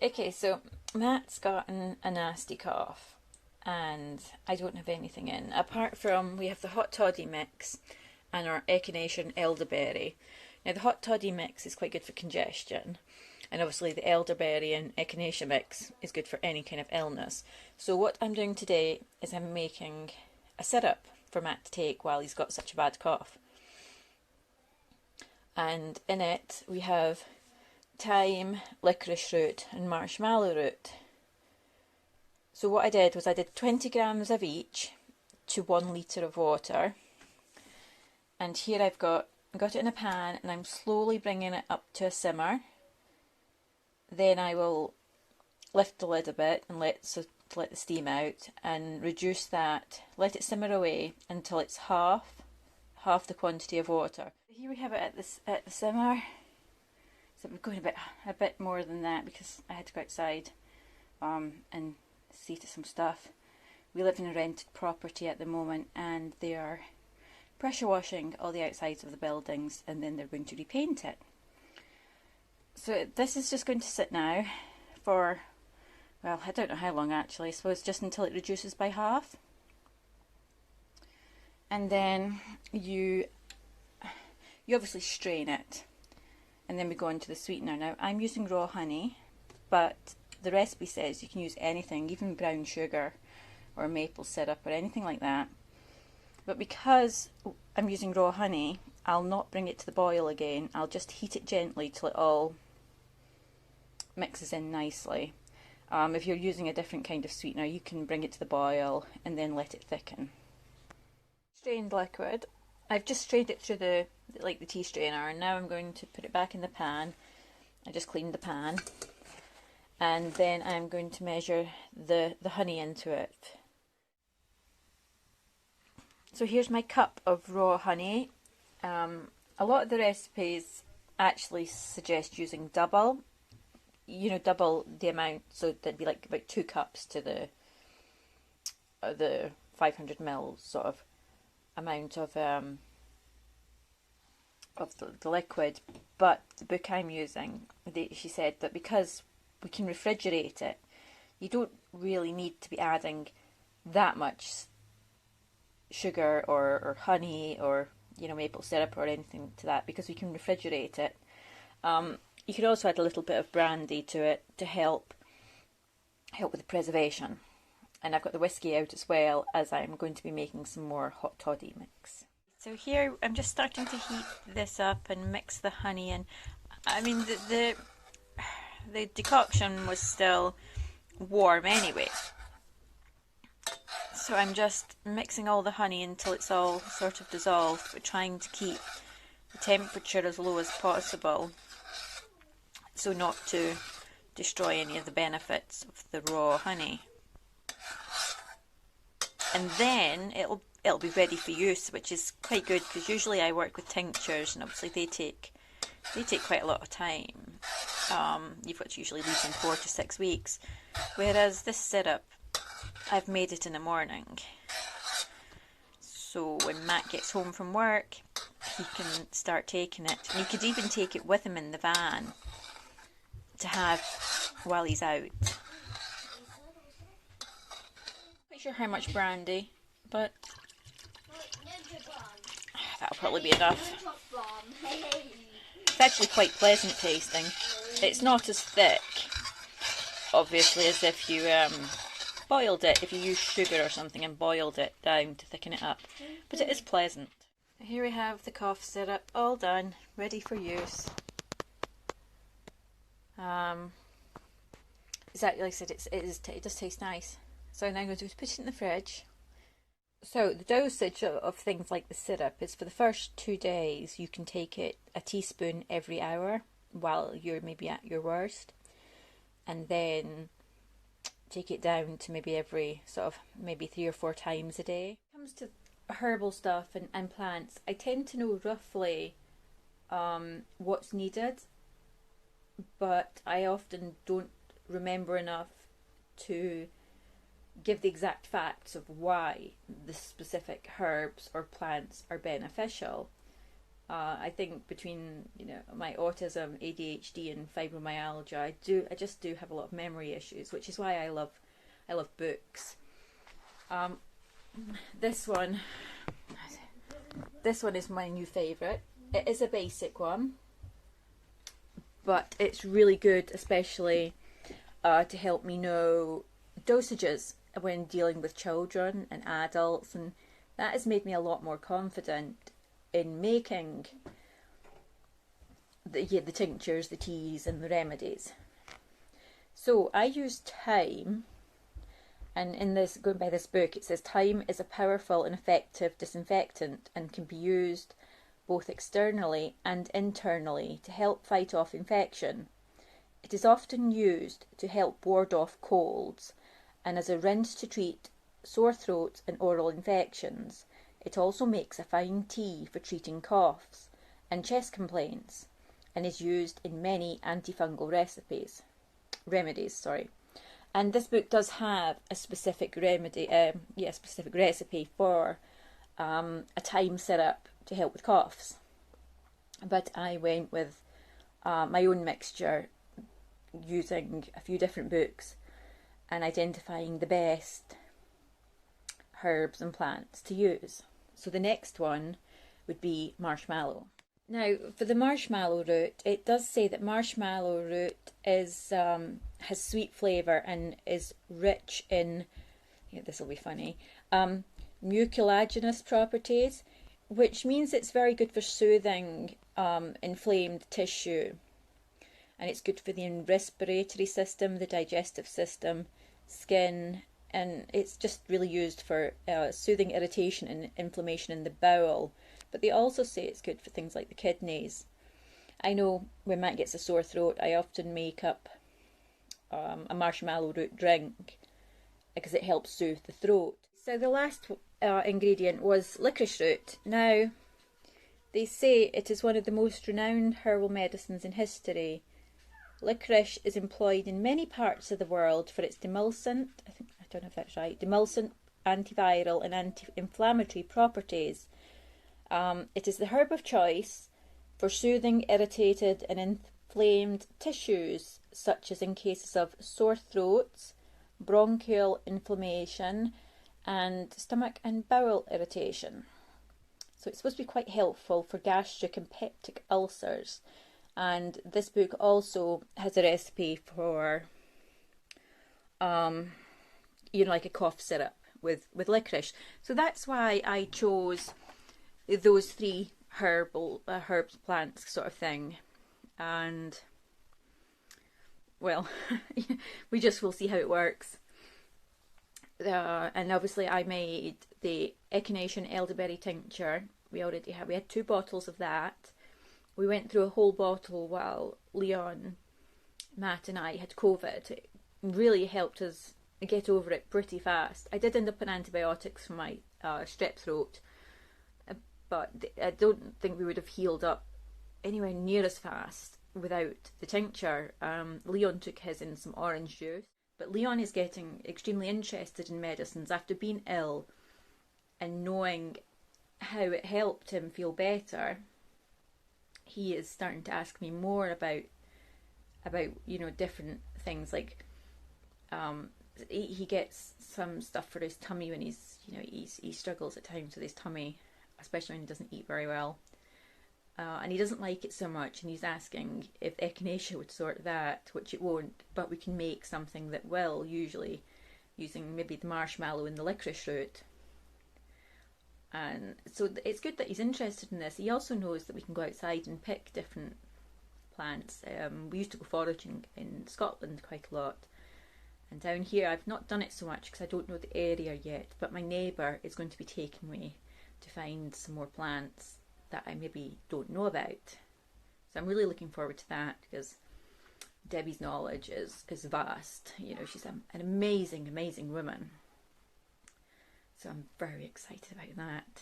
Okay, so Matt's gotten a nasty cough and I don't have anything in. Apart from, we have the hot toddy mix and our echinacea elderberry. Now the hot toddy mix is quite good for congestion, and obviously the elderberry and echinacea mix is good for any kind of illness. So what I'm doing today is I'm making a syrup for Matt to take while he's got such a bad cough. And in it we have thyme, licorice root and marshmallow root. So what I did was I did 20 grams of each to 1 litre of water. And here I've got it in a pan and I'm slowly bringing it up to a simmer. Then I will lift the lid a bit and let the steam out and reduce that, let it simmer away until it's half the quantity of water. Here we have it at the simmer. So we're going a bit more than that because I had to go outside and see to some stuff. We live in a rented property at the moment and they are pressure washing all the outsides of the buildings and then they're going to repaint it. So this is just going to sit now for, well, I don't know how long actually, I suppose just until it reduces by half. And then you obviously strain it. And then we go into the sweetener. Now I'm using raw honey, but the recipe says you can use anything, even brown sugar or maple syrup or anything like that. But because I'm using raw honey, I'll not bring it to the boil again. I'll just heat it gently till it all mixes in nicely. If you're using a different kind of sweetener, you can bring it to the boil and then let it thicken. Strained liquid. I've just strained it through the tea strainer, and now I'm going to put it back in the pan. I just cleaned the pan, and then I'm going to measure the honey into it. So here's my cup of raw honey. A lot of the recipes actually suggest using double the amount, so that'd be like about 2 cups to the 500 ml sort of amount of the liquid. But the book I'm using, she said that because we can refrigerate it, you don't really need to be adding that much sugar or honey or maple syrup or anything to that, because we can refrigerate it. You could also add a little bit of brandy to it to help with the preservation. And I've got the whiskey out as well, as I'm going to be making some more hot toddy mix. So here I'm just starting to heat this up and mix the honey in. I mean the decoction was still warm anyway. So I'm just mixing all the honey until it's all sort of dissolved, but trying to keep the temperature as low as possible, so not to destroy any of the benefits of the raw honey. And then it'll be ready for use, which is quite good because usually I work with tinctures and obviously they take quite a lot of time. You've got to usually leave them 4 to 6 weeks, whereas this syrup, I've made it in the morning. So when Matt gets home from work, he can start taking it. And you could even take it with him in the van to have while he's out. Not sure how much brandy, but that'll probably be enough. It's actually quite pleasant tasting. It's not as thick, obviously, as if you boiled it, if you used sugar or something and boiled it down to thicken it up. But it is pleasant. Here we have the cough syrup all done, ready for use. Exactly like I said, it does taste nice. So now I'm going to do is put it in the fridge. So the dosage of things like the syrup is for the first 2 days you can take it a teaspoon every hour while you're maybe at your worst, and then take it down to maybe every maybe 3 or 4 times a day. When it comes to herbal stuff and plants, I tend to know roughly what's needed, but I often don't remember enough to give the exact facts of why the specific herbs or plants are beneficial. I think between, you know, my autism, ADHD, and fibromyalgia, I just do have a lot of memory issues, which is why I love books. Um, this one, this one is my new favourite. It is a basic one, but it's really good, especially to help me know dosages when dealing with children and adults, and that has made me a lot more confident in making the tinctures, the teas, and the remedies. So I use thyme, and in this, going by this book, it says thyme is a powerful and effective disinfectant and can be used both externally and internally to help fight off infection. It is often used to help ward off colds and as a rinse to treat sore throats and oral infections. It also makes a fine tea for treating coughs and chest complaints and is used in many antifungal remedies. And this book does have a specific specific recipe for a thyme syrup to help with coughs. But I went with my own mixture, using a few different books and identifying the best herbs and plants to use. So the next one would be marshmallow. Now, for the marshmallow root, it does say that marshmallow root is has sweet flavour and is rich in, this will be funny, mucilaginous properties, which means it's very good for soothing inflamed tissue. And it's good for the respiratory system, the digestive system, skin, and it's just really used for soothing irritation and inflammation in the bowel. But they also say it's good for things like the kidneys. I know when Matt gets a sore throat, I often make up a marshmallow root drink because it helps soothe the throat. So the last ingredient was licorice root. Now, they say it is one of the most renowned herbal medicines in history. Licorice is employed in many parts of the world for its demulcent, I don't know if that's right, demulcent, antiviral and anti-inflammatory properties. It is the herb of choice for soothing irritated and inflamed tissues, such as in cases of sore throats, bronchial inflammation, and stomach and bowel irritation. So it's supposed to be quite helpful for gastric and peptic ulcers. And this book also has a recipe for, like a cough syrup with licorice. So that's why I chose those three herbs, plants sort of thing. And, well, we just will see how it works. And obviously I made the echinacea elderberry tincture. We had 2 bottles of that. We went through a whole bottle while Leon, Matt and I had COVID. It really helped us get over it pretty fast. I did end up on antibiotics for my strep throat, but I don't think we would have healed up anywhere near as fast without the tincture. Leon took his in some orange juice, but Leon is getting extremely interested in medicines after being ill and knowing how it helped him feel better. He is starting to ask me more about different things, like he gets some stuff for his tummy when he struggles at times with his tummy, especially when he doesn't eat very well, and he doesn't like it so much, and he's asking if echinacea would sort that, which it won't, but we can make something that will, usually using maybe the marshmallow and the licorice root. And so it's good that he's interested in this. He also knows that we can go outside and pick different plants. We used to go foraging in Scotland quite a lot. And down here I've not done it so much because I don't know the area yet. But my neighbour is going to be taking me to find some more plants that I maybe don't know about. So I'm really looking forward to that because Debbie's knowledge is vast. She's an amazing, amazing woman. So I'm very excited about that.